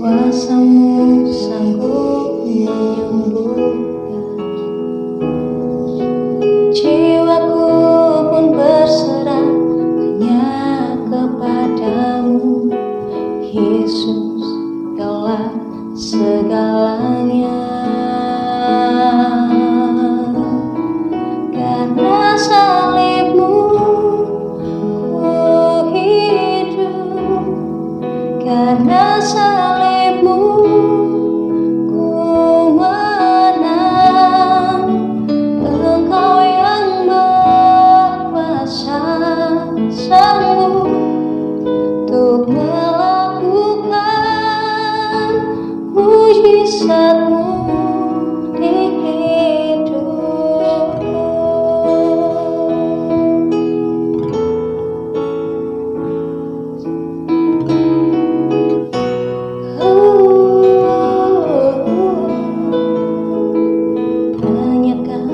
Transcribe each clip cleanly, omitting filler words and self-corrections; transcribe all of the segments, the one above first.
Kuasa-Mu sanggup menyembuhkan, jiwaku pun berserah hanya kepadamu. Yesus, Kaulah segalanya. Karena salib-Mu ku hidup, karena salib-Mu ku menang. Engkau yang berkuasa sanggup untuk melakukan mujizat-Mu di hidupku. Banyakkan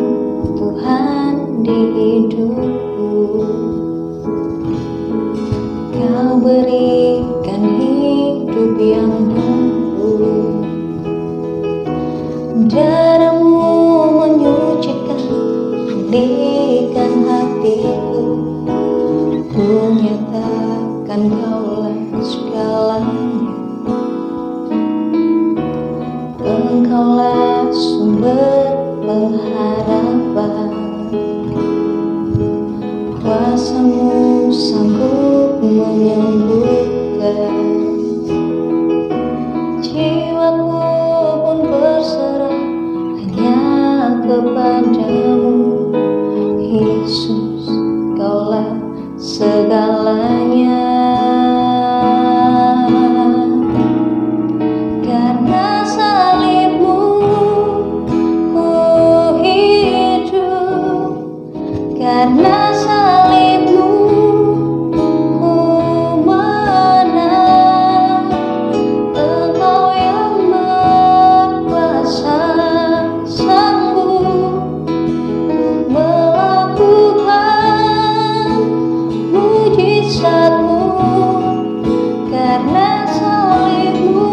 Tuhan di hidupku, Kau berikan hidup yang baru. Darah-Mu menyucikan, pulihkan hatiku. Ku nyatakan Kaulah segalanya. Engkaulah sumber pengharapan. Kuasa-Mu sanggup menyembuhkan, jiwaku pun berserah hanya kepadamu. Yesus, Kaulah segalanya. Karena salib-Mu ku hidup, karena salib-Mu ku menang. Engkau yang berkuasa sanggup untuk melakukan mujizat-Mu. Karena salib-Mu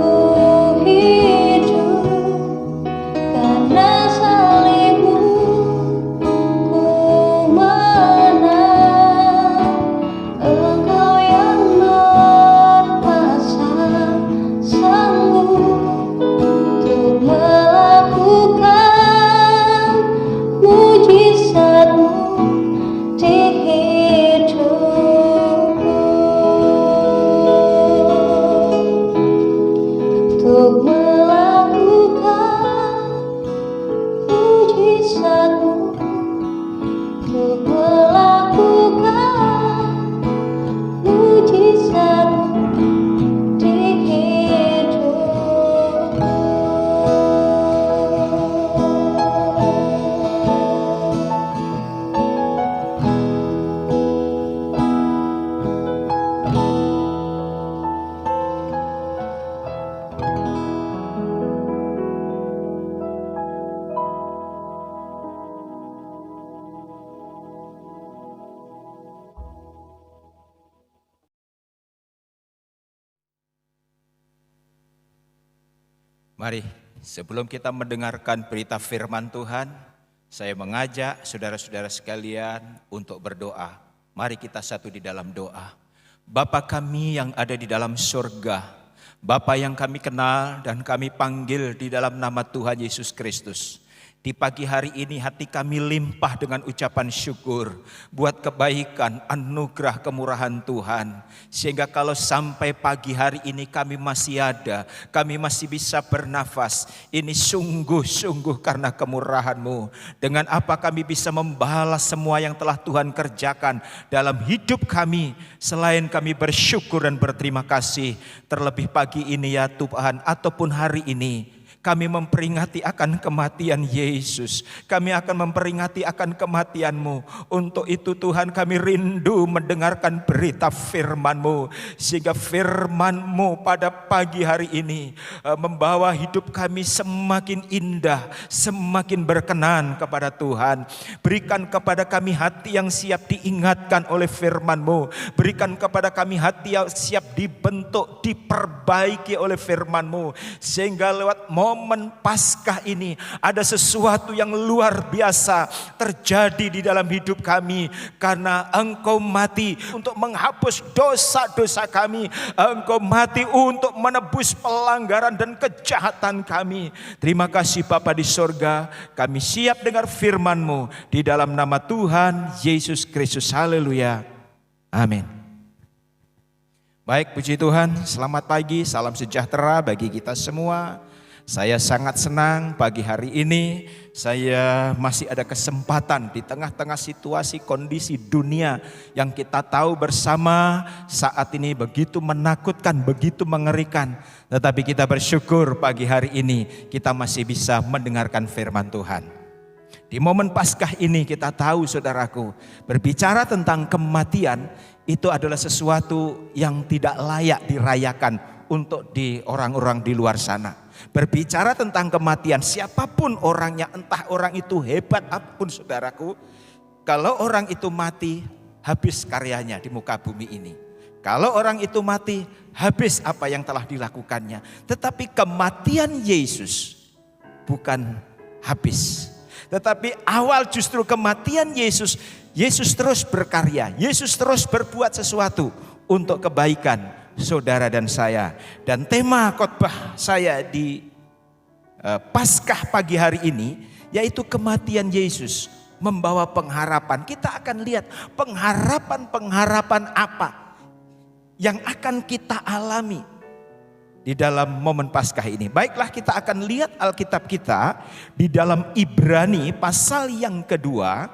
ku hidup, karena salib-Mu ku menang. Engkau yang berkuasa sanggup untuk melakukan mujizat-Mu di hidupku. Untuk melakukan mujizat-Mu, untuk melakukan mujizat-Mu di hidupku. Mari, sebelum kita mendengarkan berita firman Tuhan, saya mengajak saudara-saudara sekalian untuk berdoa. Mari kita satu di dalam doa. Bapa kami yang ada di dalam surga, Bapa yang kami kenal dan kami panggil di dalam nama Tuhan Yesus Kristus. Di pagi hari ini hati kami limpah dengan ucapan syukur buat kebaikan, anugerah, kemurahan Tuhan. Sehingga kalau sampai pagi hari ini kami masih ada, kami masih bisa bernafas. Ini sungguh-sungguh karena kemurahan-Mu. Dengan apa kami bisa membalas semua yang telah Tuhan kerjakan dalam hidup kami. Selain kami bersyukur dan berterima kasih. Terlebih pagi ini ya Tuhan, ataupun hari ini, Kami memperingati akan kematian Yesus. Kami akan memperingati akan kematian-Mu. Untuk itu Tuhan, kami rindu mendengarkan berita firman-Mu. Sehingga firman-Mu pada pagi hari ini membawa hidup kami semakin indah, semakin berkenan kepada Tuhan. Berikan kepada kami hati yang siap diingatkan oleh firman-Mu. Berikan kepada kami hati yang siap dibentuk, diperbaiki oleh firman-Mu. Sehingga lewat momen Paskah ini ada sesuatu yang luar biasa terjadi di dalam hidup kami. Karena Engkau mati untuk menghapus dosa-dosa kami. Engkau mati untuk menebus pelanggaran dan kejahatan kami. Terima kasih Bapa di sorga. Kami siap dengar firman-Mu di dalam nama Tuhan Yesus Kristus. Haleluya. Amin. Baik, puji Tuhan. Selamat pagi, salam sejahtera bagi kita semua. Saya sangat senang pagi hari ini saya masih ada kesempatan di tengah-tengah situasi kondisi dunia yang kita tahu bersama saat ini begitu menakutkan, begitu mengerikan. Tetapi kita bersyukur pagi hari ini kita masih bisa mendengarkan firman Tuhan. Di momen Paskah ini kita tahu saudaraku, berbicara tentang kematian itu adalah sesuatu yang tidak layak dirayakan untuk di orang-orang di luar sana. Berbicara tentang kematian, siapapun orangnya, entah orang itu hebat apapun saudaraku, kalau orang itu mati, habis karyanya di muka bumi ini. Kalau orang itu mati, habis apa yang telah dilakukannya. Tetapi kematian Yesus bukan habis. Tetapi awal justru kematian Yesus, Yesus terus berkarya, Yesus terus berbuat sesuatu untuk kebaikan saudara dan saya. Dan tema khotbah saya di Paskah pagi hari ini yaitu kematian Yesus membawa pengharapan. Kita akan lihat pengharapan-pengharapan apa yang akan kita alami di dalam momen Paskah ini. Baiklah, kita akan lihat Alkitab kita di dalam Ibrani pasal yang kedua.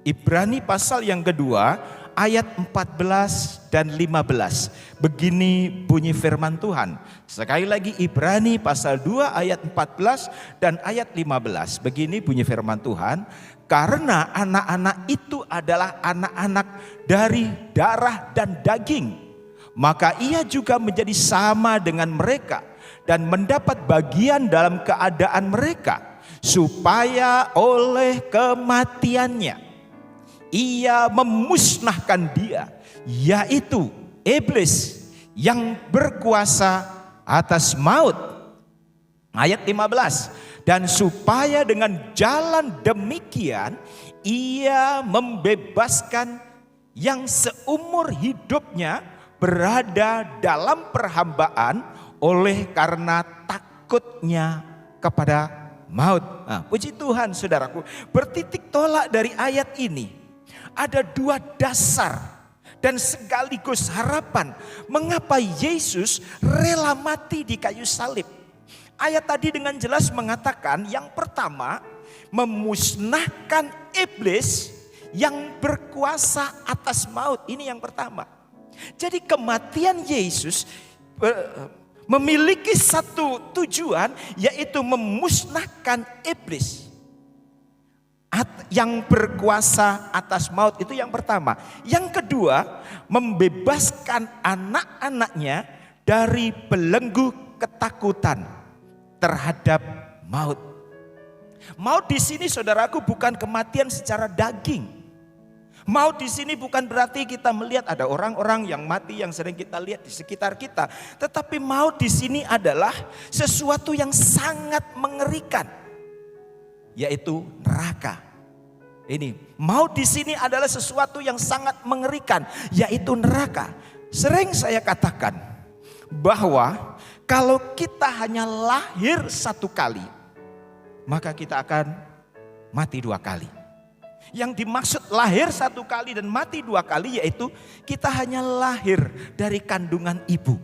Ibrani pasal yang kedua ayat 14 dan 15. Begini bunyi firman Tuhan. Sekali lagi Ibrani pasal 2 ayat 14 dan ayat 15. Begini bunyi firman Tuhan. Karena anak-anak itu adalah anak-anak dari darah dan daging, maka ia juga menjadi sama dengan mereka dan mendapat bagian dalam keadaan mereka, supaya oleh kematiannya ia memusnahkan dia, yaitu iblis yang berkuasa atas maut. Ayat 15. Dan supaya dengan jalan demikian ia membebaskan yang seumur hidupnya berada dalam perhambaan oleh karena takutnya kepada maut. Nah, puji Tuhan saudaraku, bertitik tolak dari ayat ini ada dua dasar dan sekaligus harapan mengapa Yesus rela mati di kayu salib. Ayat tadi dengan jelas mengatakan yang pertama, memusnahkan iblis yang berkuasa atas maut. Ini yang pertama. Jadi kematian Yesus memiliki satu tujuan, yaitu memusnahkan iblis yang berkuasa atas maut. Itu yang pertama. Yang kedua, membebaskan anak-anaknya dari belenggu ketakutan terhadap maut. Maut di sini saudaraku bukan kematian secara daging. Maut di sini bukan berarti kita melihat ada orang-orang yang mati yang sering kita lihat di sekitar kita, tetapi maut di sini adalah sesuatu yang sangat mengerikan, yaitu neraka. Ini maut di sini adalah sesuatu yang sangat mengerikan, yaitu neraka. Sering saya katakan bahwa kalau kita hanya lahir satu kali, maka kita akan mati dua kali. Yang dimaksud lahir satu kali dan mati dua kali yaitu kita hanya lahir dari kandungan ibu.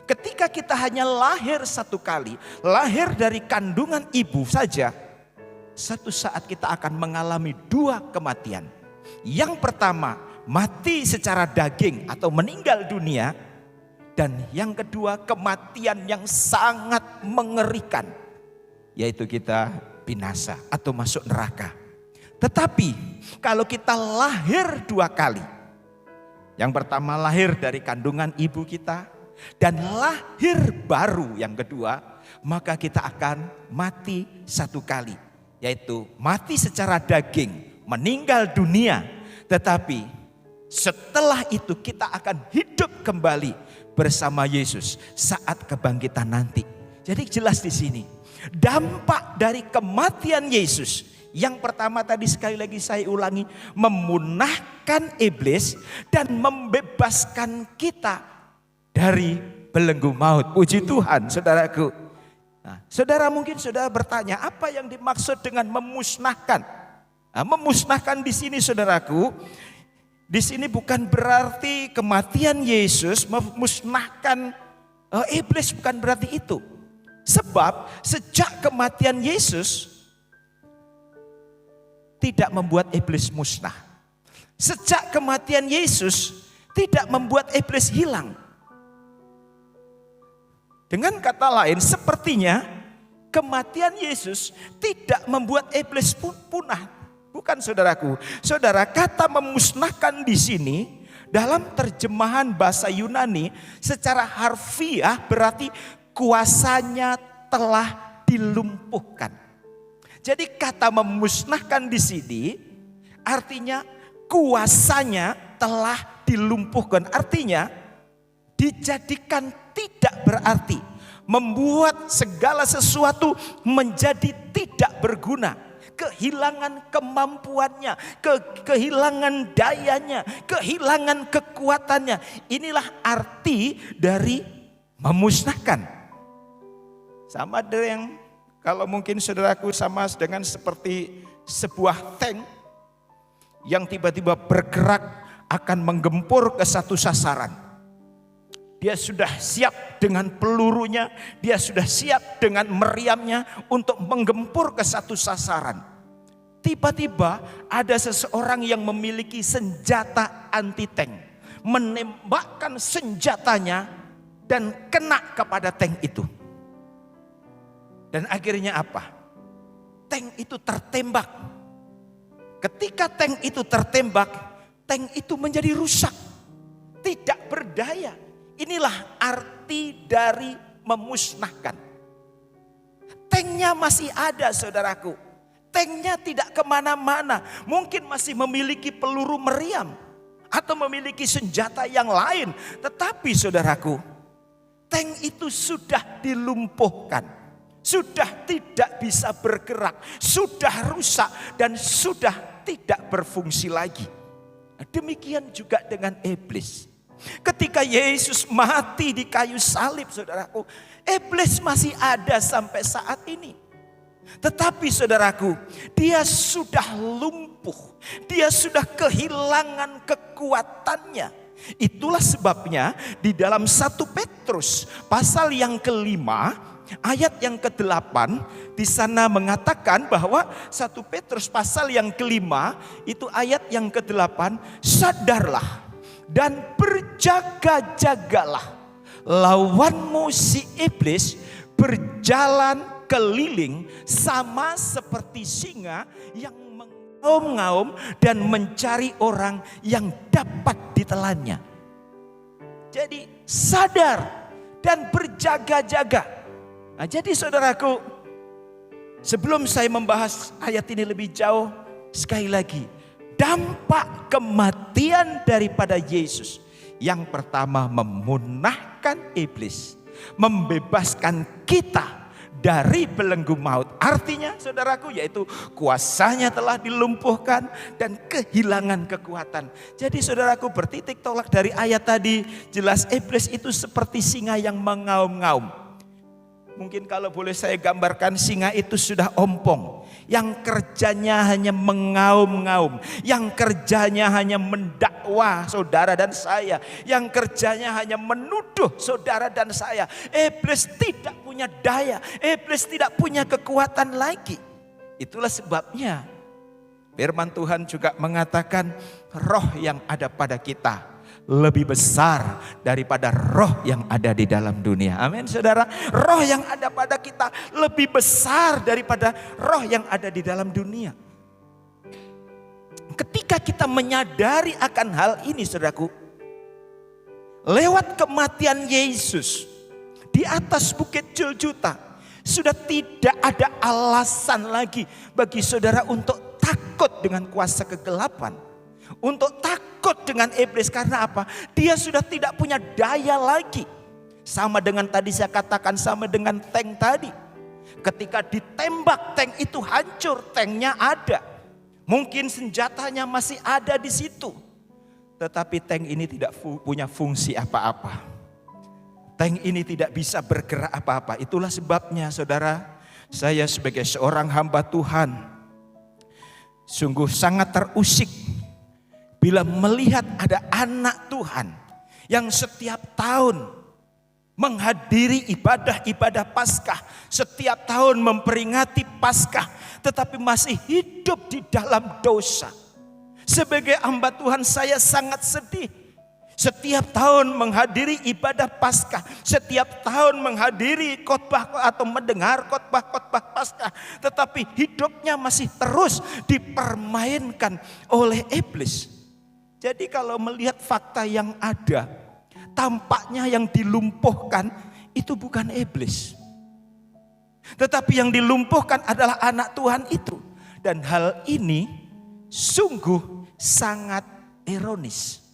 Ketika kita hanya lahir satu kali, lahir dari kandungan ibu saja, satu saat kita akan mengalami dua kematian. Yang pertama, mati secara daging atau meninggal dunia. Dan yang kedua, kematian yang sangat mengerikan, yaitu kita binasa atau masuk neraka. Tetapi kalau kita lahir dua kali, yang pertama lahir dari kandungan ibu kita, dan lahir baru yang kedua, maka kita akan mati satu kali, yaitu mati secara daging, meninggal dunia. Tetapi setelah itu kita akan hidup kembali bersama Yesus saat kebangkitan nanti. Jadi jelas di sini dampak dari kematian Yesus. Yang pertama tadi sekali lagi saya ulangi, memunahkan iblis dan membebaskan kita dari belenggu maut. Puji Tuhan, saudaraku. Nah, saudara mungkin saudara bertanya, apa yang dimaksud dengan memusnahkan? Nah, memusnahkan di sini saudaraku, di sini bukan berarti kematian Yesus memusnahkan iblis, bukan berarti itu. Sebab sejak kematian Yesus tidak membuat iblis musnah. Sejak kematian Yesus tidak membuat iblis hilang. Dengan kata lain, sepertinya kematian Yesus tidak membuat iblis punah. Bukan saudaraku. Saudara, kata memusnahkan di sini dalam terjemahan bahasa Yunani secara harfiah berarti kuasanya telah dilumpuhkan. Jadi kata memusnahkan di sini artinya kuasanya telah dilumpuhkan. Artinya dijadikan tidak berarti, membuat segala sesuatu menjadi tidak berguna, kehilangan kemampuannya, kehilangan dayanya, kehilangan kekuatannya. Inilah arti dari memusnahkan. Sama dengan kalau mungkin saudaraku sama dengan seperti sebuah tank yang tiba-tiba bergerak akan menggempur ke satu sasaran. Dia sudah siap dengan pelurunya, dia sudah siap dengan meriamnya untuk menggempur ke satu sasaran. Tiba-tiba ada seseorang yang memiliki senjata anti tank, menembakkan senjatanya dan kena kepada tank itu. Dan akhirnya apa? Tank itu tertembak. Ketika tank itu tertembak, tank itu menjadi rusak, tidak berdaya. Inilah arti dari memusnahkan. Tanknya masih ada saudaraku. Tanknya tidak kemana-mana. Mungkin masih memiliki peluru meriam atau memiliki senjata yang lain. Tetapi saudaraku, tank itu sudah dilumpuhkan. Sudah tidak bisa bergerak, sudah rusak dan sudah tidak berfungsi lagi. Demikian juga dengan iblis. Ketika Yesus mati di kayu salib saudaraku, iblis masih ada sampai saat ini. Tetapi saudaraku, dia sudah lumpuh, dia sudah kehilangan kekuatannya. Itulah sebabnya di dalam 1 Petrus pasal yang ke-5 ayat yang ke-8 di sana mengatakan bahwa 1 Petrus pasal yang ke-5 itu ayat yang ke-8, sadarlah dan berjaga-jagalah, lawanmu si iblis berjalan keliling sama seperti singa yang mengaum-ngaum dan mencari orang yang dapat ditelannya. Jadi sadar dan berjaga-jaga. Nah, jadi saudaraku, sebelum saya membahas ayat ini lebih jauh, sekali lagi, dampak kematian daripada Yesus. Yang pertama memunahkan iblis, membebaskan kita dari belenggu maut. Artinya saudaraku, yaitu kuasanya telah dilumpuhkan dan kehilangan kekuatan. Jadi saudaraku, bertitik tolak dari ayat tadi, jelas iblis itu seperti singa yang mengaum-ngaum. Mungkin kalau boleh saya gambarkan, singa itu sudah ompong, yang kerjanya hanya mengaum-ngaum, yang kerjanya hanya mendakwa saudara dan saya, yang kerjanya hanya menuduh saudara dan saya. Iblis tidak punya daya, iblis tidak punya kekuatan lagi. Itulah sebabnya firman Tuhan juga mengatakan roh yang ada pada kita lebih besar daripada roh yang ada di dalam dunia. Amin saudara. Roh yang ada pada kita lebih besar daripada roh yang ada di dalam dunia. Ketika kita menyadari akan hal ini saudaraku, lewat kematian Yesus di atas bukit Golgota, sudah tidak ada alasan lagi bagi saudara untuk takut dengan kuasa kegelapan. Untuk takut dengan iblis, karena apa? Dia sudah tidak punya daya lagi. Sama dengan tadi saya katakan, sama dengan tank tadi. Ketika ditembak, tank itu hancur, tanknya ada. Mungkin senjatanya masih ada di situ. Tetapi tank ini tidak punya fungsi apa-apa. Tank ini tidak bisa bergerak apa-apa. Itulah sebabnya saudara, saya sebagai seorang hamba Tuhan sungguh sangat terusik bila melihat ada anak Tuhan yang setiap tahun menghadiri ibadah-ibadah Paskah, setiap tahun memperingati Paskah, tetapi masih hidup di dalam dosa. Sebagai hamba Tuhan saya sangat sedih. Setiap tahun menghadiri ibadah Paskah, setiap tahun menghadiri khotbah atau mendengar khotbah-khotbah Paskah, tetapi hidupnya masih terus dipermainkan oleh iblis. Jadi kalau melihat fakta yang ada, tampaknya yang dilumpuhkan itu bukan iblis, tetapi yang dilumpuhkan adalah anak Tuhan itu. Dan hal ini sungguh sangat ironis.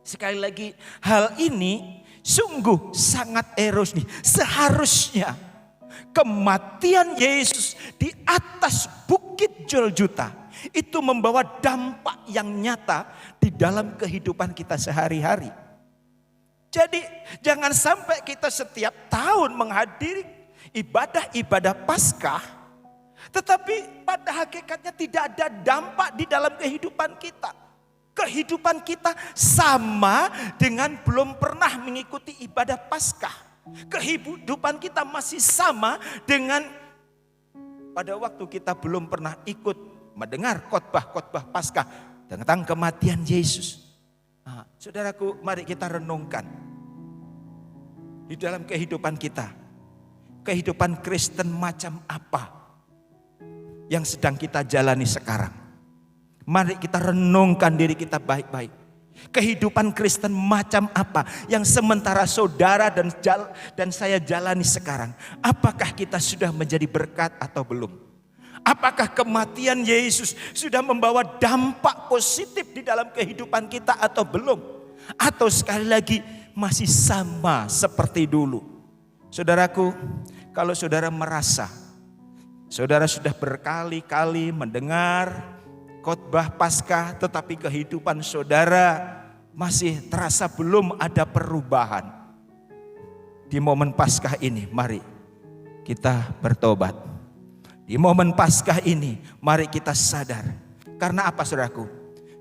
Sekali lagi, hal ini sungguh sangat ironis. Seharusnya kematian Yesus di atas bukit Golgota itu membawa dampak yang nyata di dalam kehidupan kita sehari-hari. Jadi jangan sampai kita setiap tahun menghadiri ibadah-ibadah Paskah, tetapi pada hakikatnya tidak ada dampak di dalam kehidupan kita. Kehidupan kita sama dengan belum pernah mengikuti ibadah Paskah. Kehidupan kita masih sama dengan pada waktu kita belum pernah ikut mendengar khotbah-khotbah Paskah tentang kematian Yesus. Nah, saudaraku, mari kita renungkan di dalam kehidupan kita. Kehidupan Kristen macam apa yang sedang kita jalani sekarang? Mari kita renungkan diri kita baik-baik. Kehidupan Kristen macam apa yang sementara saudara dan saya jalani sekarang? Apakah kita sudah menjadi berkat atau belum? Apakah kematian Yesus sudah membawa dampak positif di dalam kehidupan kita atau belum? Atau sekali lagi masih sama seperti dulu? Saudaraku, kalau saudara merasa saudara sudah berkali-kali mendengar khotbah Paskah, tetapi kehidupan saudara masih terasa belum ada perubahan. Di momen Paskah ini, mari kita bertobat. Di momen Paskah ini, mari kita sadar. Karena apa saudaraku?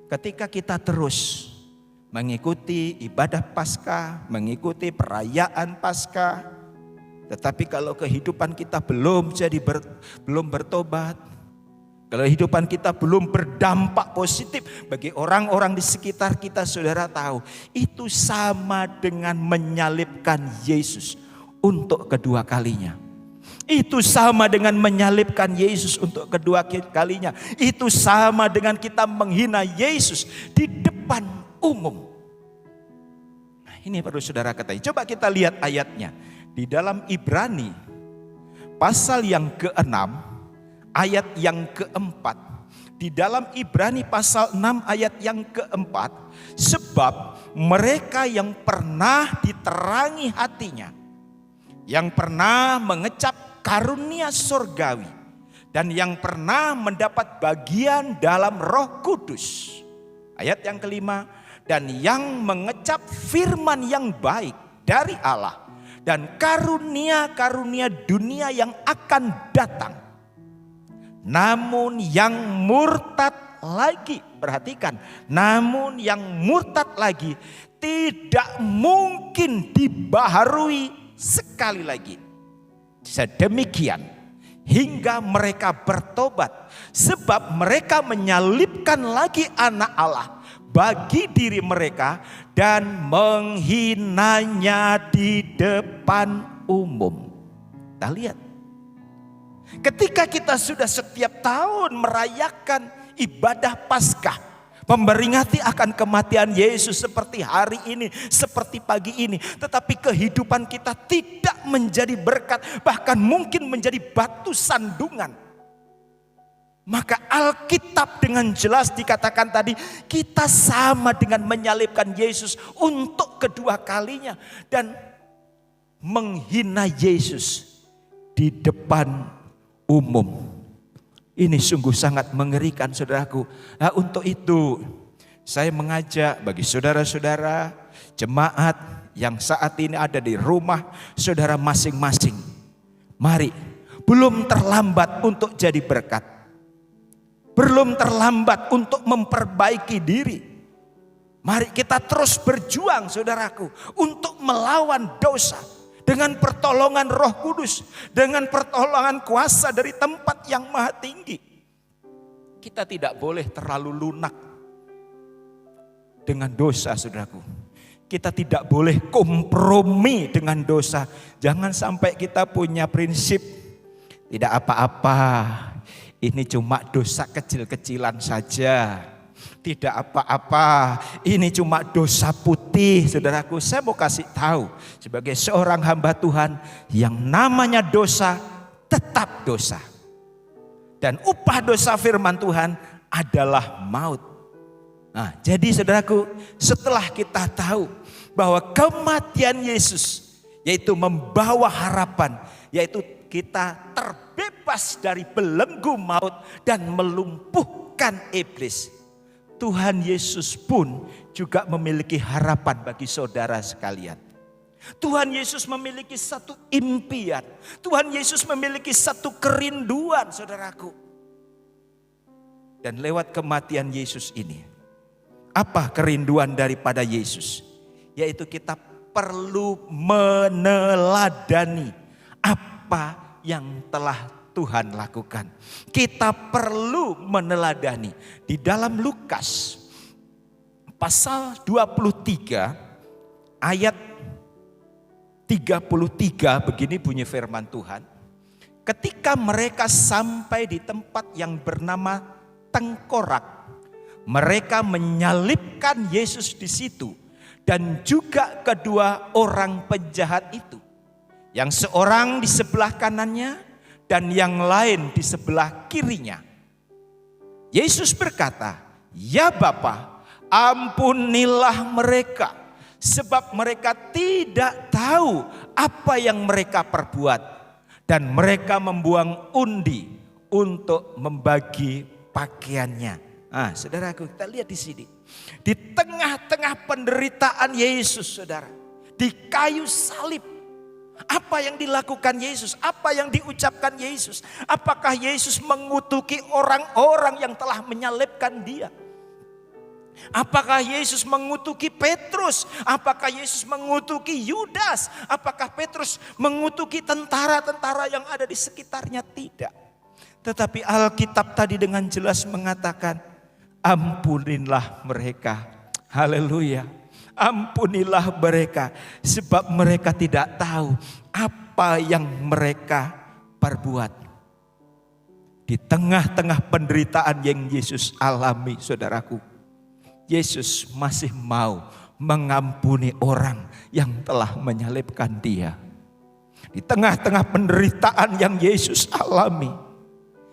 Ketika kita terus mengikuti ibadah Paskah, mengikuti perayaan Paskah, tetapi kalau kehidupan kita belum bertobat, kalau kehidupan kita belum berdampak positif bagi orang-orang di sekitar kita, saudara tahu, itu sama dengan menyalibkan Yesus untuk kedua kalinya. Itu sama dengan menyalibkan Yesus untuk kedua kalinya. Itu sama dengan kita menghina Yesus di depan umum. Nah, ini perlu saudara ketahui. Coba kita lihat ayatnya. Di dalam Ibrani pasal yang ke-6 ayat yang ke-4. Di dalam Ibrani pasal 6 ayat yang ke-4. Sebab mereka yang pernah diterangi hatinya, yang pernah mengecap karunia surgawi, dan yang pernah mendapat bagian dalam Roh Kudus. Ayat yang kelima, dan yang mengecap firman yang baik dari Allah, dan karunia-karunia dunia yang akan datang. Namun yang murtad lagi, perhatikan, namun yang murtad lagi tidak mungkin dibaharui sekali lagi. Sedemikian hingga mereka bertobat, sebab mereka menyalibkan lagi anak Allah bagi diri mereka dan menghinanya di depan umum. Kita lihat. Ketika kita sudah setiap tahun merayakan ibadah Paskah, memperingati akan kematian Yesus seperti hari ini, seperti pagi ini, tetapi kehidupan kita tidak menjadi berkat, bahkan mungkin menjadi batu sandungan. Maka Alkitab dengan jelas dikatakan tadi, kita sama dengan menyalibkan Yesus untuk kedua kalinya dan menghina Yesus di depan umum. Ini sungguh sangat mengerikan, saudaraku. Nah, untuk itu saya mengajak bagi saudara-saudara jemaat yang saat ini ada di rumah saudara masing-masing. Mari, belum terlambat untuk jadi berkat. Belum terlambat untuk memperbaiki diri. Mari kita terus berjuang, saudaraku, untuk melawan dosa. Dengan pertolongan Roh Kudus, dengan pertolongan kuasa dari tempat yang maha tinggi. Kita tidak boleh terlalu lunak dengan dosa, saudaraku. Kita tidak boleh kompromi dengan dosa. Jangan sampai kita punya prinsip, tidak apa-apa, ini cuma dosa kecil-kecilan saja. Tidak apa-apa, ini cuma dosa putih. Saudaraku, saya mau kasih tahu sebagai seorang hamba Tuhan, yang namanya dosa tetap dosa. Dan upah dosa firman Tuhan adalah maut. Nah, jadi saudaraku, setelah kita tahu bahwa kematian Yesus yaitu membawa harapan, yaitu kita terbebas dari belenggu maut dan melumpuhkan iblis, Tuhan Yesus pun juga memiliki harapan bagi saudara sekalian. Tuhan Yesus memiliki satu impian. Tuhan Yesus memiliki satu kerinduan, saudaraku. Dan lewat kematian Yesus ini, apa kerinduan daripada Yesus? Yaitu kita perlu meneladani apa yang telah Tuhan lakukan. Kita perlu meneladani. Di dalam Lukas pasal 23 ayat 33 begini bunyi firman Tuhan. Ketika mereka sampai di tempat yang bernama Tengkorak, mereka menyalibkan Yesus di situ dan juga kedua orang penjahat itu. Yang seorang di sebelah kanannya dan yang lain di sebelah kirinya. Yesus berkata, "Ya Bapa, ampunilah mereka, sebab mereka tidak tahu apa yang mereka perbuat." Dan mereka membuang undi untuk membagi pakaiannya. Nah, saudaraku, kita lihat di sini. Di tengah-tengah penderitaan Yesus, saudara, di kayu salib, apa yang dilakukan Yesus? Apa yang diucapkan Yesus? Apakah Yesus mengutuki orang-orang yang telah menyalibkan dia? Apakah Yesus mengutuki Petrus? Apakah Yesus mengutuki Yudas? Apakah Petrus mengutuki tentara-tentara yang ada di sekitarnya? Tidak. Tetapi Alkitab tadi dengan jelas mengatakan, ampunilah mereka. Haleluya. Ampunilah mereka, sebab mereka tidak tahu apa yang mereka perbuat. Di tengah-tengah penderitaan yang Yesus alami, saudaraku, Yesus masih mau mengampuni orang yang telah menyalibkan dia. Di tengah-tengah penderitaan yang Yesus alami,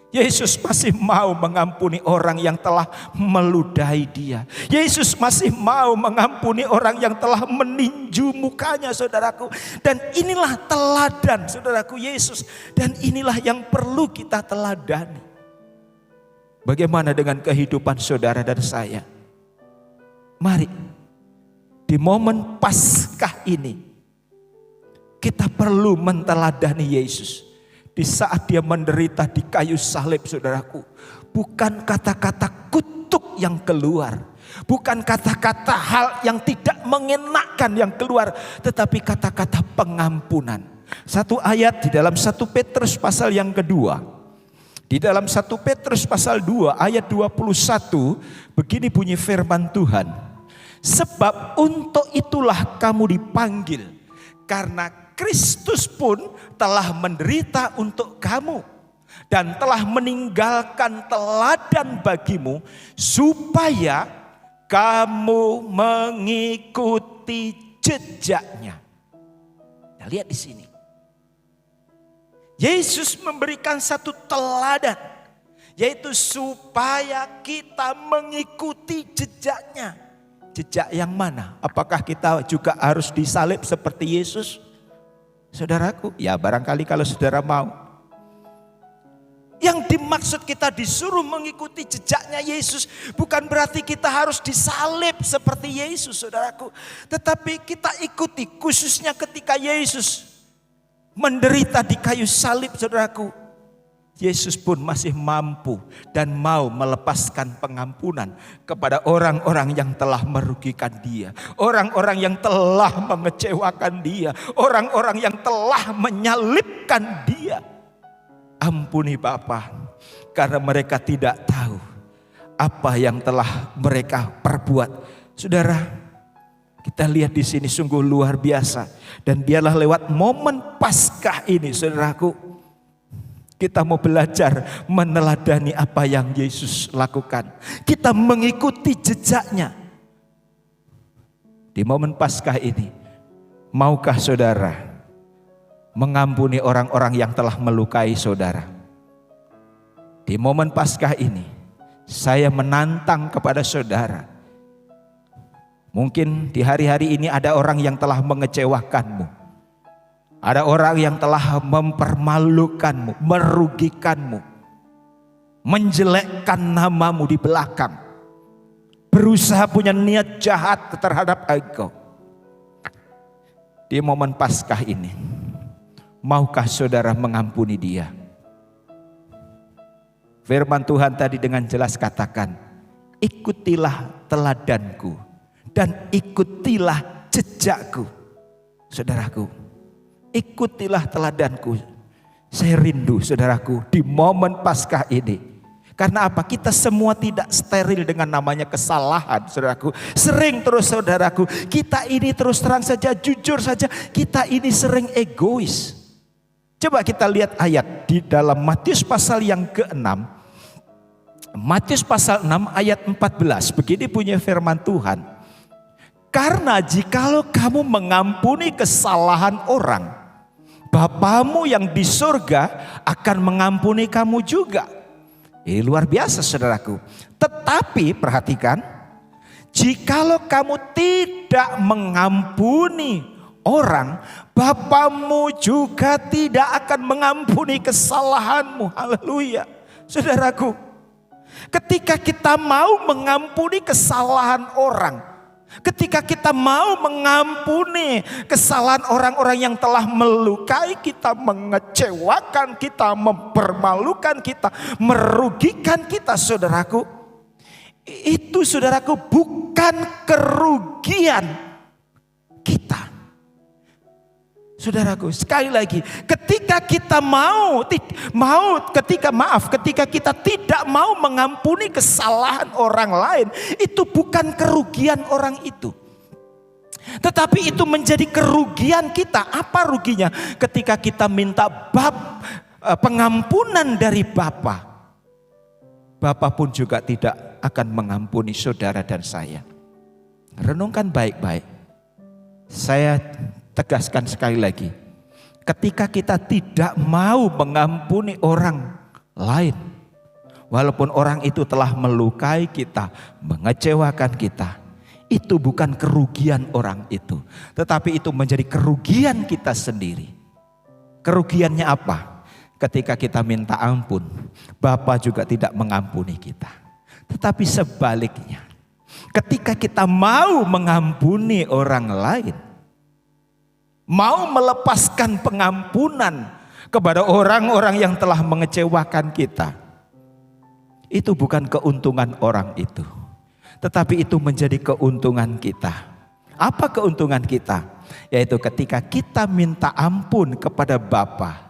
Yesus masih mau mengampuni orang yang telah meludahi dia. Yesus masih mau mengampuni orang yang telah meninju mukanya, saudaraku. Dan inilah teladan, saudaraku, Yesus. Dan inilah yang perlu kita teladani. Bagaimana dengan kehidupan saudara dan saya? Mari, di momen Paskah ini, kita perlu menteladani Yesus. Di saat dia menderita di kayu salib, saudaraku, bukan kata-kata kutuk yang keluar, bukan kata-kata hal yang tidak mengenakkan yang keluar, tetapi kata-kata pengampunan. Satu ayat di dalam 1 Petrus pasal yang kedua, di dalam 1 Petrus pasal 2 ayat 21, begini bunyi firman Tuhan. Sebab untuk itulah kamu dipanggil, karena Kristus pun telah menderita untuk kamu dan telah meninggalkan teladan bagimu supaya kamu mengikuti jejaknya. Nah, lihat di sini. Yesus memberikan satu teladan, yaitu supaya kita mengikuti jejaknya. Jejak yang mana? Apakah kita juga harus disalib seperti Yesus? Saudaraku, ya barangkali kalau saudara mau. Yang dimaksud kita disuruh mengikuti jejaknya Yesus bukan berarti kita harus disalib seperti Yesus, saudaraku. Tetapi kita ikuti, khususnya ketika Yesus menderita di kayu salib, saudaraku. Yesus pun masih mampu dan mau melepaskan pengampunan kepada orang-orang yang telah merugikan dia. Orang-orang yang telah mengecewakan dia. Orang-orang yang telah menyalibkan dia. Ampuni Bapa, karena mereka tidak tahu apa yang telah mereka perbuat. Saudara, kita lihat di sini sungguh luar biasa. Dan biarlah lewat momen Paskah ini, saudaraku, kita mau belajar meneladani apa yang Yesus lakukan. Kita mengikuti jejaknya. Di momen Paskah ini, maukah saudara mengampuni orang-orang yang telah melukai saudara? Di momen Paskah ini, saya menantang kepada saudara. Mungkin di hari-hari ini ada orang yang telah mengecewakanmu. Ada orang yang telah mempermalukanmu, merugikanmu, menjelekkan namamu di belakang, berusaha punya niat jahat terhadap engkau. Di momen Paskah ini, maukah saudara mengampuni dia? Firman Tuhan tadi dengan jelas katakan, ikutilah teladanku dan ikutilah jejakku. Saudaraku, ikutilah teladanku. Saya rindu, saudaraku, di momen Paskah ini. Karena apa? Kita semua tidak steril dengan namanya kesalahan, saudaraku. Sering terus, saudaraku, kita ini terus terang saja, jujur saja, kita ini sering egois. Coba kita lihat ayat di dalam Matius pasal yang ke-6. Matius pasal 6 ayat 14. Begini punya firman Tuhan. Karena jikalau kamu mengampuni kesalahan orang, Bapamu yang di surga akan mengampuni kamu juga. Ini luar biasa, saudaraku. Tetapi perhatikan, jikalau kamu tidak mengampuni orang, Bapamu juga tidak akan mengampuni kesalahanmu. Haleluya. Saudaraku, ketika kita mau mengampuni kesalahan orang, ketika kita mau mengampuni kesalahan orang-orang yang telah melukai kita, mengecewakan kita, mempermalukan kita, merugikan kita, saudaraku, itu, saudaraku, bukan kerugian kita. Saudaraku, sekali lagi, ketika kita ketika kita tidak mau mengampuni kesalahan orang lain, itu bukan kerugian orang itu. Tetapi itu menjadi kerugian kita. Apa ruginya? Ketika kita minta pengampunan dari Bapa, Bapa pun juga tidak akan mengampuni saudara dan saya. Renungkan baik-baik. Saya tegaskan sekali lagi, ketika kita tidak mau mengampuni orang lain, walaupun orang itu telah melukai kita, mengecewakan kita, itu bukan kerugian orang itu, tetapi itu menjadi kerugian kita sendiri. Kerugiannya apa? Ketika kita minta ampun, Bapa juga tidak mengampuni kita. Tetapi sebaliknya, ketika kita mau mengampuni orang lain, mau melepaskan pengampunan kepada orang-orang yang telah mengecewakan kita, itu bukan keuntungan orang itu, tetapi itu menjadi keuntungan kita. Apa keuntungan kita? Yaitu ketika kita minta ampun kepada Bapa,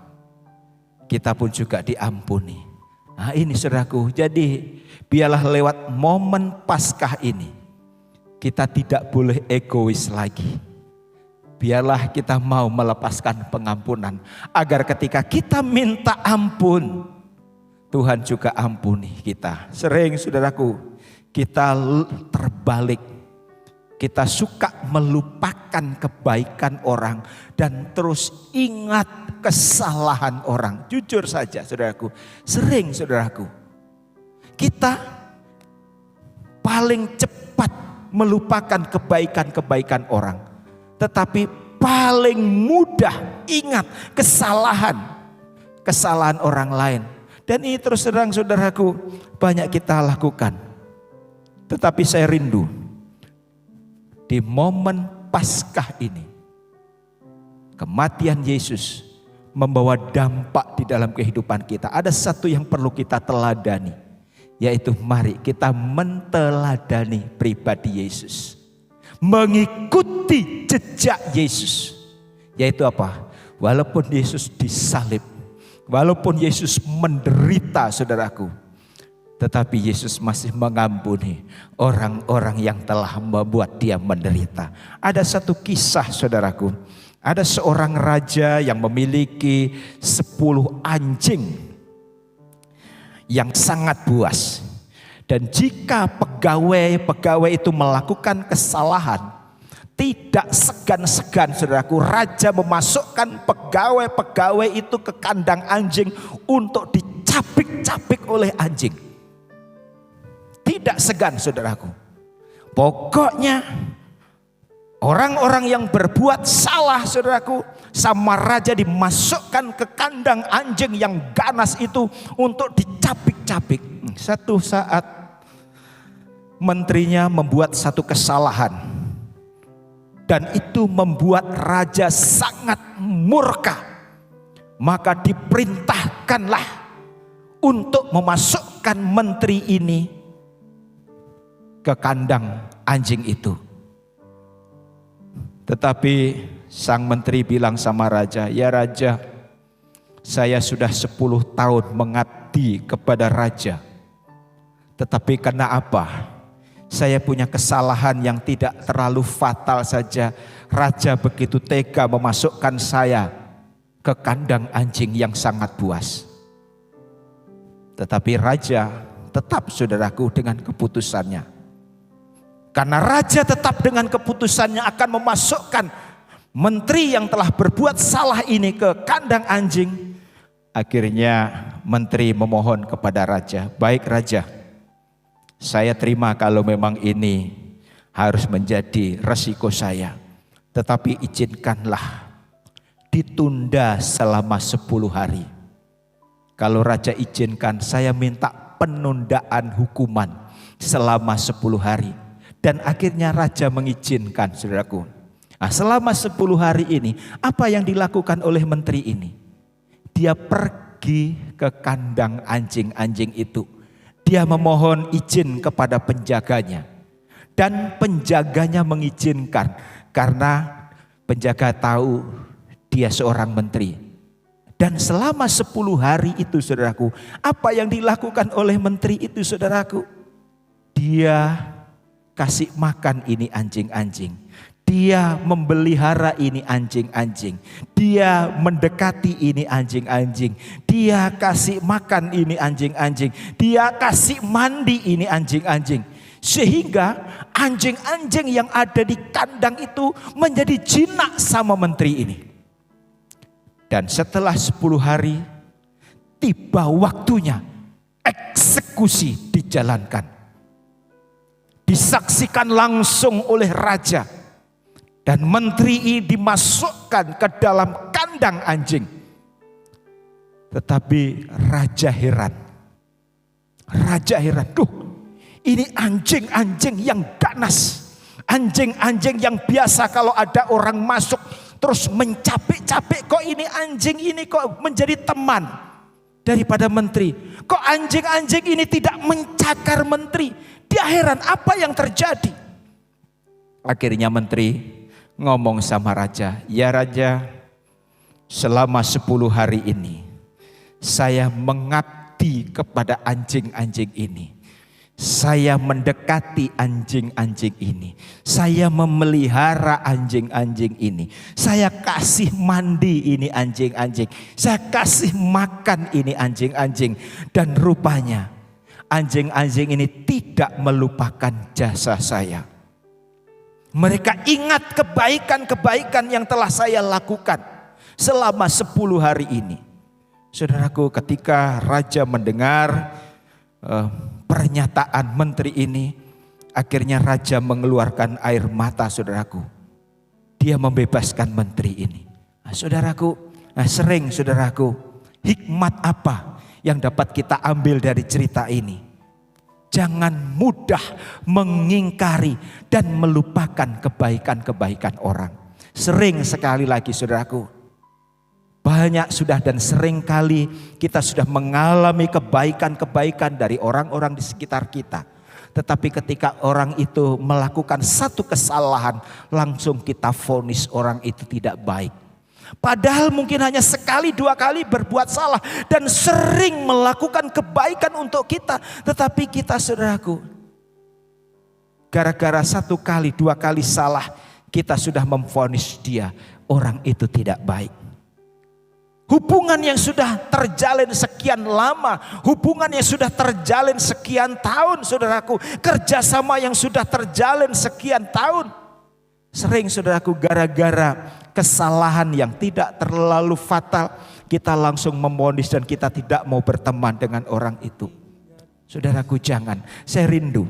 kita pun juga diampuni. Nah ini, saudaraku, jadi biarlah lewat momen Paskah ini kita tidak boleh egois lagi. Biarlah kita mau melepaskan pengampunan, agar ketika kita minta ampun, Tuhan juga ampuni kita. Sering saudaraku, kita terbalik. Kita suka melupakan kebaikan orang dan terus ingat kesalahan orang. Jujur saja saudaraku, sering saudaraku, kita paling cepat melupakan kebaikan-kebaikan orang, tetapi paling mudah ingat kesalahan orang lain. Dan ini terus terang saudaraku, banyak kita lakukan. Tetapi saya rindu di momen Paskah ini, kematian Yesus membawa dampak di dalam kehidupan kita. Ada satu yang perlu kita teladani, yaitu mari kita menteladani pribadi Yesus, mengikuti jejak Yesus. Yaitu apa? Walaupun Yesus disalib, walaupun Yesus menderita saudaraku, tetapi Yesus masih mengampuni orang-orang yang telah membuat dia menderita. Ada satu kisah saudaraku, ada seorang raja yang memiliki 10 anjing yang sangat buas. Dan jika pegawai itu melakukan kesalahan, tidak segan-segan saudaraku, raja memasukkan pegawai itu ke kandang anjing untuk dicapik-capik oleh anjing. Tidak segan saudaraku. Pokoknya orang-orang yang berbuat salah saudaraku, sama raja dimasukkan ke kandang anjing yang ganas itu untuk dicapik-capik. Satu saat menterinya membuat satu kesalahan, dan itu membuat raja sangat murka. Maka diperintahkanlah untuk memasukkan menteri ini ke kandang anjing itu. Tetapi sang menteri bilang sama raja, "Ya raja, saya sudah 10 tahun mengabdi kepada raja. Tetapi karena apa? Saya punya kesalahan yang tidak terlalu fatal saja. Raja begitu tega memasukkan saya ke kandang anjing yang sangat buas." Tetapi raja tetap saudaraku dengan keputusannya. Karena raja tetap dengan keputusannya akan memasukkan menteri yang telah berbuat salah ini ke kandang anjing. Akhirnya menteri memohon kepada raja, "Baik raja, saya terima kalau memang ini harus menjadi resiko saya. Tetapi izinkanlah ditunda selama 10 hari. Kalau raja izinkan, saya minta penundaan hukuman selama 10 hari. Dan akhirnya raja mengizinkan saudaraku. Nah, selama 10 hari ini, apa yang dilakukan oleh menteri ini? Dia pergi ke kandang anjing-anjing itu. Dia memohon izin kepada penjaganya. Dan penjaganya mengizinkan. Karena penjaga tahu dia seorang menteri. Dan selama 10 hari itu saudaraku, apa yang dilakukan oleh menteri itu saudaraku? Dia kasih makan ini anjing-anjing. Dia memelihara ini anjing-anjing. Dia mendekati ini anjing-anjing. Dia kasih makan ini anjing-anjing. Dia kasih mandi ini anjing-anjing. Sehingga anjing-anjing yang ada di kandang itu menjadi jinak sama menteri ini. Dan setelah 10 hari tiba waktunya eksekusi dijalankan. Disaksikan langsung oleh raja. Dan menteri ini dimasukkan ke dalam kandang anjing. Tetapi raja heran. Raja heran. Duh, ini anjing-anjing yang ganas. Anjing-anjing yang biasa kalau ada orang masuk terus mencapik-capik. Kok ini anjing ini kok menjadi teman daripada menteri. Kok anjing-anjing ini tidak mencakar menteri. Dia heran apa yang terjadi. Akhirnya menteri ngomong sama raja, "Ya raja, selama 10 hari ini saya mengabdi kepada anjing-anjing ini. Saya mendekati anjing-anjing ini. Saya memelihara anjing-anjing ini. Saya kasih mandi ini anjing-anjing. Saya kasih makan ini anjing-anjing. Dan rupanya anjing-anjing ini tidak melupakan jasa saya. Mereka ingat kebaikan-kebaikan yang telah saya lakukan selama 10 hari ini. Saudaraku, ketika raja mendengar pernyataan menteri ini, akhirnya raja mengeluarkan air mata, saudaraku. Dia membebaskan menteri ini. Saudaraku, saudaraku, hikmat apa yang dapat kita ambil dari cerita ini? Jangan mudah mengingkari dan melupakan kebaikan-kebaikan orang. Sering sekali lagi, saudaraku, banyak sudah dan sering kali kita sudah mengalami kebaikan-kebaikan dari orang-orang di sekitar kita. Tetapi ketika orang itu melakukan satu kesalahan, langsung kita vonis orang itu tidak baik. Padahal mungkin hanya sekali dua kali berbuat salah dan sering melakukan kebaikan untuk kita. Tetapi kita, saudaraku, gara-gara satu kali dua kali salah, kita sudah memvonis dia, orang itu tidak baik. Hubungan yang sudah terjalin sekian lama, hubungan yang sudah terjalin sekian tahun, saudaraku, kerjasama yang sudah terjalin sekian tahun, sering, saudaraku, gara-gara kesalahan yang tidak terlalu fatal, kita langsung memvonis dan kita tidak mau berteman dengan orang itu. Saudaraku, jangan. Saya rindu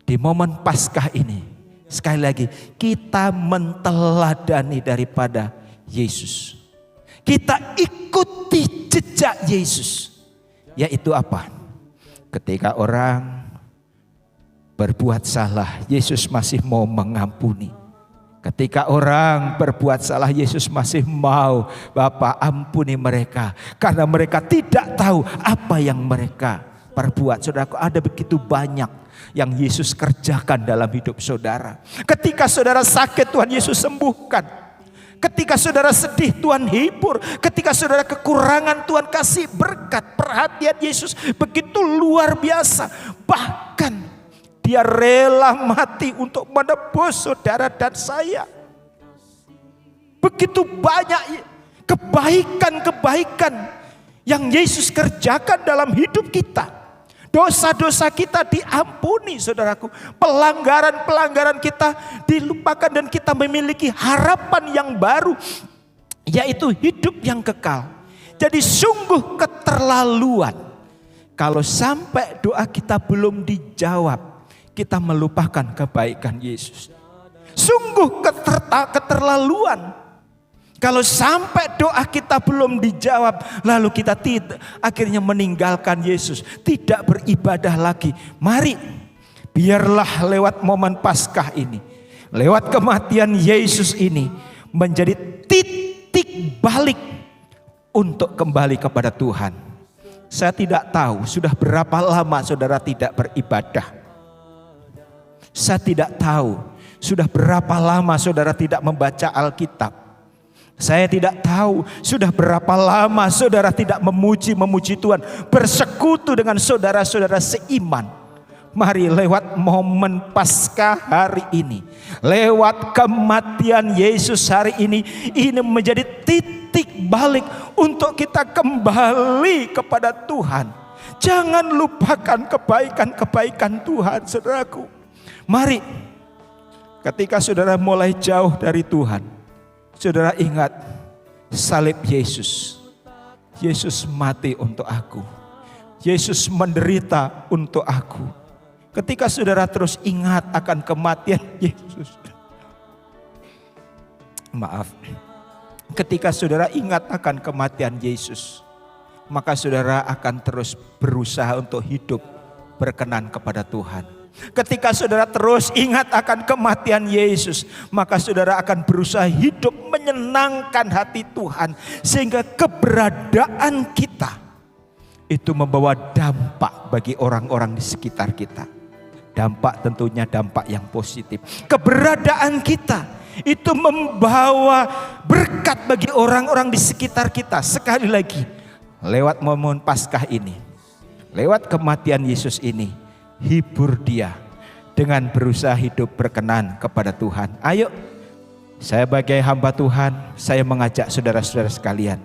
di momen Paskah ini, sekali lagi, kita menteladani daripada Yesus. Kita ikuti jejak Yesus. Yaitu apa? Ketika orang berbuat salah, Yesus masih mau mengampuni. Ketika orang berbuat salah, Yesus masih mau, Bapa, ampuni mereka. Karena mereka tidak tahu apa yang mereka perbuat. Saudaraku, ada begitu banyak yang Yesus kerjakan dalam hidup saudara. Ketika saudara sakit, Tuhan Yesus sembuhkan. Ketika saudara sedih, Tuhan hibur. Ketika saudara kekurangan, Tuhan kasih berkat. Perhatian Yesus begitu luar biasa. Bahkan Dia rela mati untuk menebus saudara dan saya. Begitu banyak kebaikan-kebaikan yang Yesus kerjakan dalam hidup kita. Dosa-dosa kita diampuni, saudaraku. Pelanggaran-pelanggaran kita dilupakan dan kita memiliki harapan yang baru, yaitu hidup yang kekal. Jadi sungguh keterlaluan kalau sampai doa kita belum dijawab, kita melupakan kebaikan Yesus. Sungguh keterlaluan kalau sampai doa kita belum dijawab, lalu kita akhirnya meninggalkan Yesus, tidak beribadah lagi. Mari, biarlah lewat momen Paskah ini, lewat kematian Yesus ini, menjadi titik balik untuk kembali kepada Tuhan. Saya tidak tahu sudah berapa lama saudara tidak beribadah. Saya tidak tahu sudah berapa lama saudara tidak membaca Alkitab. Saya tidak tahu sudah berapa lama saudara tidak memuji Tuhan, bersekutu dengan saudara-saudara seiman. Mari lewat momen Paskah hari ini, lewat kematian Yesus hari ini menjadi titik balik untuk kita kembali kepada Tuhan. Jangan lupakan kebaikan-kebaikan Tuhan, saudaraku. Mari, ketika saudara mulai jauh dari Tuhan, saudara ingat salib Yesus. Yesus mati untuk aku. Yesus menderita untuk aku. Ketika saudara terus ingat akan kematian Yesus. Ketika saudara ingat akan kematian Yesus, maka saudara akan terus berusaha untuk hidup berkenan kepada Tuhan. Ketika saudara terus ingat akan kematian Yesus, maka saudara akan berusaha hidup menyenangkan hati Tuhan. Sehingga keberadaan kita itu membawa dampak bagi orang-orang di sekitar kita. Dampak tentunya dampak yang positif. Keberadaan kita itu membawa berkat bagi orang-orang di sekitar kita. Sekali lagi, lewat momen Paskah ini, lewat kematian Yesus ini, hibur dia dengan berusaha hidup berkenan kepada Tuhan. Ayo, saya sebagai hamba Tuhan, saya mengajak saudara-saudara sekalian,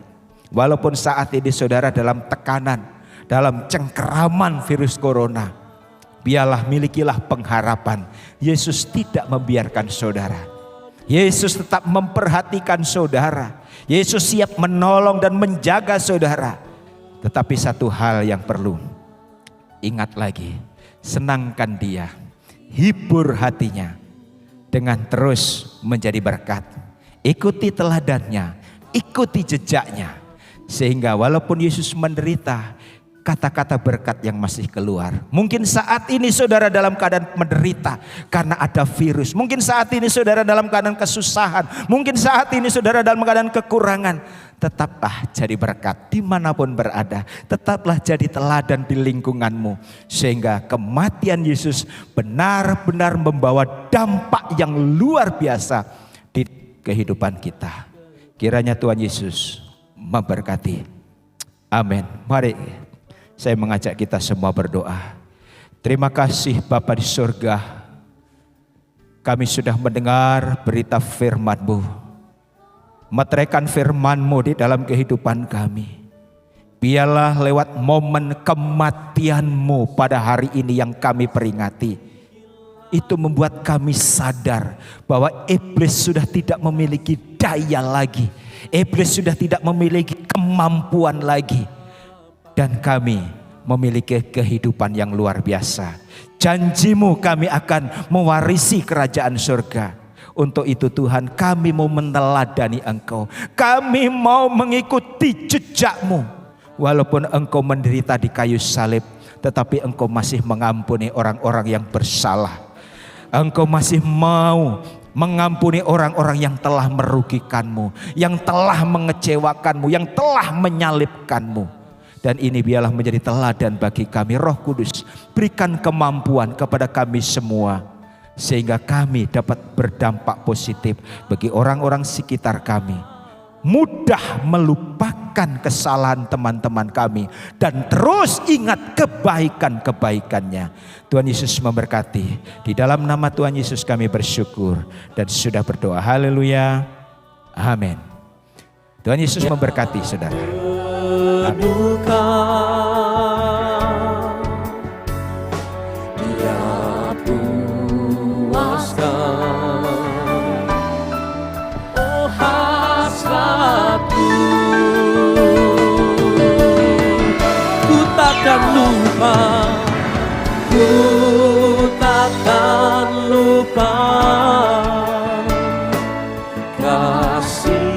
walaupun saat ini saudara dalam tekanan, dalam cengkeraman virus corona, biarlah milikilah pengharapan. Yesus tidak membiarkan saudara. Yesus tetap memperhatikan saudara. Yesus siap menolong dan menjaga saudara. Tetapi satu hal yang perlu, ingat lagi, senangkan dia, hibur hatinya dengan terus menjadi berkat. Ikuti teladannya, ikuti jejaknya, sehingga walaupun Yesus menderita, kata-kata berkat yang masih keluar. Mungkin saat ini saudara dalam keadaan menderita karena ada virus. Mungkin saat ini saudara dalam keadaan kesusahan. Mungkin saat ini saudara dalam keadaan kekurangan. Tetaplah jadi berkat dimanapun berada. Tetaplah jadi teladan di lingkunganmu. Sehingga kematian Yesus benar-benar membawa dampak yang luar biasa di kehidupan kita. Kiranya Tuhan Yesus memberkati. Amin. Mari saya mengajak kita semua berdoa. Terima kasih Bapa di surga. Kami sudah mendengar berita firman-Mu. Meteraikan firman-Mu di dalam kehidupan kami. Biarlah lewat momen kematian-Mu pada hari ini yang kami peringati, itu membuat kami sadar bahwa iblis sudah tidak memiliki daya lagi. Iblis sudah tidak memiliki kemampuan lagi. Dan kami memiliki kehidupan yang luar biasa. Janji-Mu kami akan mewarisi kerajaan surga. Untuk itu Tuhan, kami mau meneladani Engkau. Kami mau mengikuti jejak-Mu. Walaupun Engkau menderita di kayu salib, tetapi Engkau masih mengampuni orang-orang yang bersalah. Engkau masih mau mengampuni orang-orang yang telah merugikan-Mu, yang telah mengecewakan-Mu, yang telah menyalibkan-Mu. Dan ini biarlah menjadi teladan bagi kami. Roh Kudus, berikan kemampuan kepada kami semua, sehingga kami dapat berdampak positif bagi orang-orang sekitar kami. Mudah melupakan kesalahan teman-teman kami dan terus ingat kebaikan-kebaikannya. Tuhan Yesus memberkati. Di dalam nama Tuhan Yesus kami bersyukur dan sudah berdoa. Haleluya. Amin. Tuhan Yesus memberkati saudara. Duka Dia puaskan, oh hasratku, ku takkan lupa, ku takkan lupa kasih.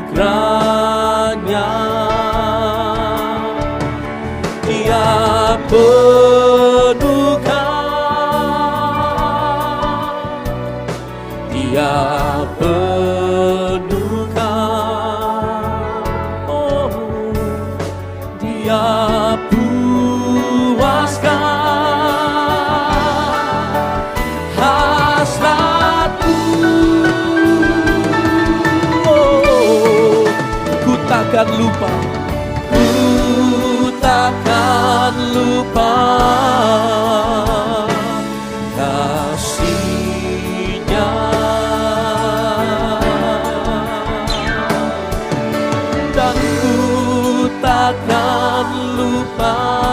Anugerahnya Dia penuhkan, Dia penuhkan, oh Dia puaskan hasratku. Takkan lupa, ku takkan lupa kasih-Nya, dan ku takkan lupa